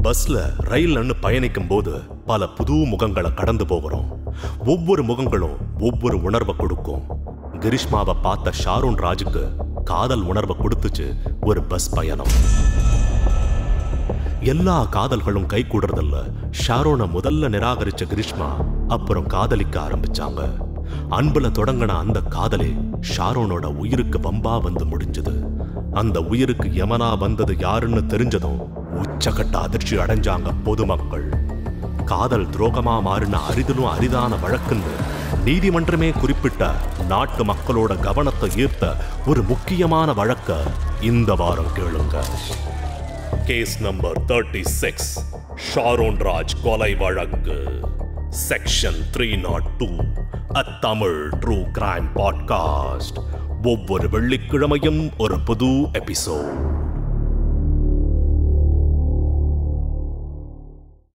பஸ்ல ரயில்னு பயணிக்கும் போது பல புது முகங்களை கடந்து போகிறோம். ஒவ்வொரு முகங்களும் ஒவ்வொரு உணர்வை கொடுக்கும். கிரிஷ்மாவை பார்த்த ஷாரோன் ராஜுக்கு காதல் உணர்வை கொடுத்துச்சு ஒரு பஸ் பயணம். எல்லா காதல்களும் கை கூடுறதில்ல. ஷாரோனை முதல்ல நிராகரிச்ச கிரிஷ்மா அப்புறம் காதலிக்க ஆரம்பிச்சாங்க. அன்புல தொடங்கின அந்த காதலே ஷாரோனோட உயிருக்கு வம்பா வந்து முடிஞ்சது. அந்த உயிருக்கு யமனா வந்தது யாருன்னு தெரிஞ்சதும் உச்சகட்ட அதிர்ச்சி அடைஞ்சாங்க பொதுமக்கள். காதல் துரோகமா மாறின அரிதிலும் அரிதான வழக்குன்னு நீதிமன்றமே குறிப்பிட்ட நாட்டு மக்களோட கவனத்தை ஈர்த்த ஒரு முக்கியமான வழக்க இந்த வாரம் கேளுங்க. கேஸ் நம்பர் 36, ஷாரோன் ராஜ் கொலை வழக்கு. Section 302, a Tamil true crime podcast. ஒவ்வொரு வெள்ளிக்கிழமையும் ஒரு புது எபிசோட்.